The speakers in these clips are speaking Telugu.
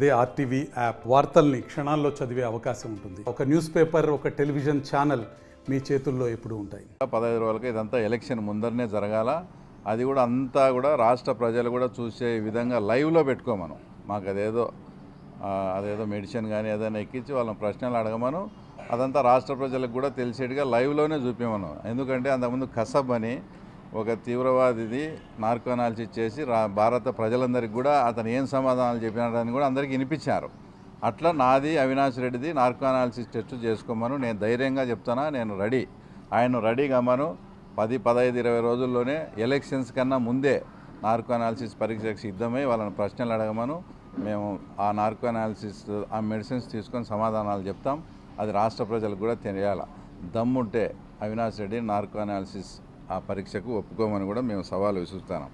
అదే ఆర్టీవీ యాప్ వార్తల్ని క్షణాల్లో చదివే అవకాశం ఉంటుంది. ఒక న్యూస్ పేపర్, ఒక టెలివిజన్ ఛానల్ మీ చేతుల్లో ఎప్పుడూ ఉంటాయి. 15 రోజులకి ఇదంతా ఎలక్షన్ ముందరనే జరగాల. అది కూడా అంతా కూడా రాష్ట్ర ప్రజలు కూడా చూసే విధంగా లైవ్లో పెట్టుకోమను. మాకు అదేదో మెడిసిన్ కానీ ఏదైనా ఎక్కించి వాళ్ళని ప్రశ్నలు అడగమను. అదంతా రాష్ట్ర ప్రజలకు కూడా తెలిసేట్టుగా లైవ్లోనే చూపించమను. ఎందుకంటే అంతకుముందు కసబ్ అని ఒక తీవ్రవాదిది నార్కో అనాలిసిస్ చేసి భారత ప్రజలందరికీ కూడా అతను ఏం సమాధానాలు చెప్పినాడని కూడా అందరికీ వినిపించారు. అట్లా నాది అవినాష్ రెడ్డిది నార్కో అనాలిసిస్ టెస్ట్ చేసుకోమను. నేను ధైర్యంగా చెప్తానా, నేను రెడీ. ఆయన రెడీ కమ్మను. 10, 15, 20 రోజుల్లోనే ఎలక్షన్స్ కన్నా ముందే నార్కో అనాలిసిస్ పరీక్షకు సిద్ధమై వాళ్ళని ప్రశ్నలు అడగమను. మేము ఆ నార్కో అనాలిసిస్ ఆ మెడిసిన్స్ తీసుకొని సమాధానాలు చెప్తాం. అది రాష్ట్ర ప్రజలకు కూడా తెలియాలి. దమ్ముంటే అవినాష్ రెడ్డి నార్కో అనాలిసిస్ ఆ పరీక్షకు ఒప్పుకోమని కూడా మేము సవాలు విసురుతాం.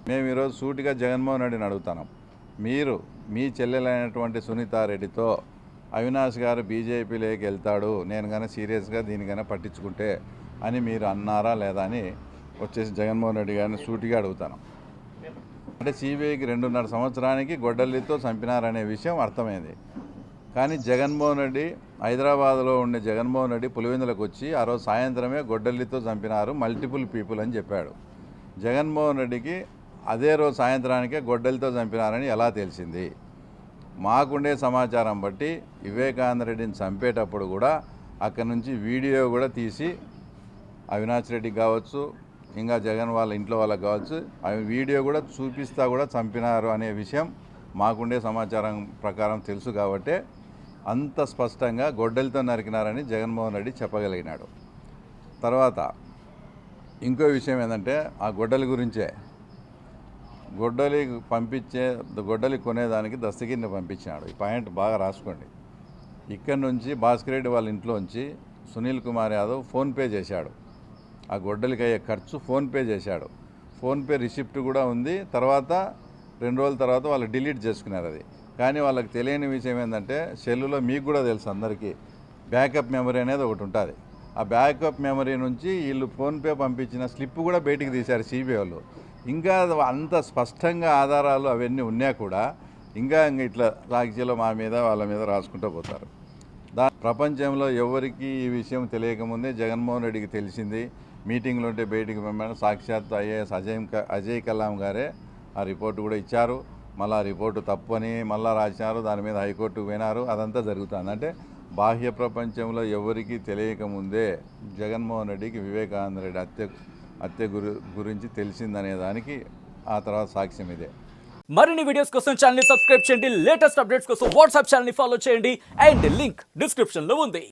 మేము ఈరోజు సూటిగా జగన్మోహన్ రెడ్డిని అడుగుతాం. మీరు మీ చెల్లెలైనటువంటి సునీతారెడ్డితో అవినాష్ గారు బీజేపీలోకి వెళ్తాడు, నేను కానీ సీరియస్గా దీనికైనా పట్టించుకుంటే అని మీరు అన్నారా లేదా అని వచ్చేసి జగన్మోహన్ రెడ్డి గారిని సూటిగా అడుగుతాను. అంటే సిబిఐకి 2.5 సంవత్సరానికి గొడ్డలితో చంపినారనే విషయం అర్థమైంది. కానీ జగన్మోహన్ రెడ్డి హైదరాబాద్లో ఉండే జగన్మోహన్ రెడ్డి పులివెందులకు వచ్చి ఆ రోజు సాయంత్రమే గొడ్డలితో చంపినారు మల్టిపుల్ పీపుల్ అని చెప్పాడు. జగన్మోహన్ రెడ్డికి అదే రోజు సాయంత్రానికే గొడ్డలితో చంపినారని ఎలా తెలిసింది? మాకుండే సమాచారం బట్టి వివేకానంద రెడ్డిని చంపేటప్పుడు కూడా అక్కడి నుంచి వీడియో కూడా తీసి అవినాష్ రెడ్డికి కావచ్చు, ఇంకా జగన్ వాళ్ళ ఇంట్లో వాళ్ళకి కావచ్చు, అవి వీడియో కూడా చూపిస్తా కూడా చంపినారు అనే విషయం మాకుండే సమాచారం ప్రకారం తెలుసు. కాబట్టి అంత స్పష్టంగా గొడ్డలితో నరికినారని జగన్మోహన్ రెడ్డి చెప్పగలిగినాడు. తర్వాత ఇంకో విషయం ఏంటంటే ఆ గొడ్డలి గురించే, గొడ్డలి కొనేదానికి దస్తగిరిని పంపించినాడు. ఈ పాయింట్ బాగా రాసుకోండి. ఇక్కడి నుంచి భాస్కర్ రెడ్డి వాళ్ళ ఇంట్లోంచి సునీల్ కుమార్ యాదవ్ ఫోన్పే చేశాడు. ఆ గొడ్డలికి అయ్యే ఖర్చు ఫోన్పే చేశాడు. ఫోన్పే రిసిప్ట్ కూడా ఉంది. తర్వాత 2 రోజుల తర్వాత వాళ్ళు డిలీట్ చేసుకున్నారు అది. కానీ వాళ్ళకి తెలియని విషయం ఏంటంటే, సెల్లులో మీకు కూడా తెలుసు అందరికీ బ్యాకప్ మెమరీ అనేది ఒకటి ఉంటుంది. ఆ బ్యాకప్ మెమరీ నుంచి వీళ్ళు ఫోన్పే పంపించిన స్లిప్ కూడా బయటికి తీశారు సిబిఐ వాళ్ళు. ఇంకా అంత స్పష్టంగా ఆధారాలు అవన్నీ ఉన్నా కూడా ఇంకా ఇట్లా సాక్షిలో మా మీద వాళ్ళ మీద రాసుకుంటూ పోతారు. ప్రపంచంలో ఎవరికి ఈ విషయం తెలియకముందే జగన్మోహన్ రెడ్డికి తెలిసింది. మీటింగ్లు ఉంటే బయటికి పంపాను. సాక్షాత్ ఐఏఎస్ అజయ్ కల్లాం గారే ఆ రిపోర్టు కూడా ఇచ్చారు. మళ్ళీ ఆ రిపోర్టు తప్పు అని మళ్ళీ రాసినారు. దాని మీద హైకోర్టుకు పోయినారు. అదంతా జరుగుతుంది. అంటే బాహ్య ప్రపంచంలో ఎవరికి తెలియకముందే జగన్మోహన్ రెడ్డికి వివేకానంద రెడ్డి హత్య గురించి తెలిసిందనే దానికి ఆ తర్వాత సాక్ష్యం ఇదే. మరిన్ని వీడియోస్ కోసం ఛానల్ ని సబ్స్క్రైబ్ చేయండి. లేటెస్ట్ అప్డేట్స్ కోసం వాట్సాప్ ఛానల్ ని ఫాలో చేయండి. అండ్ లింక్ డిస్క్రిప్షన్ లో ఉంది.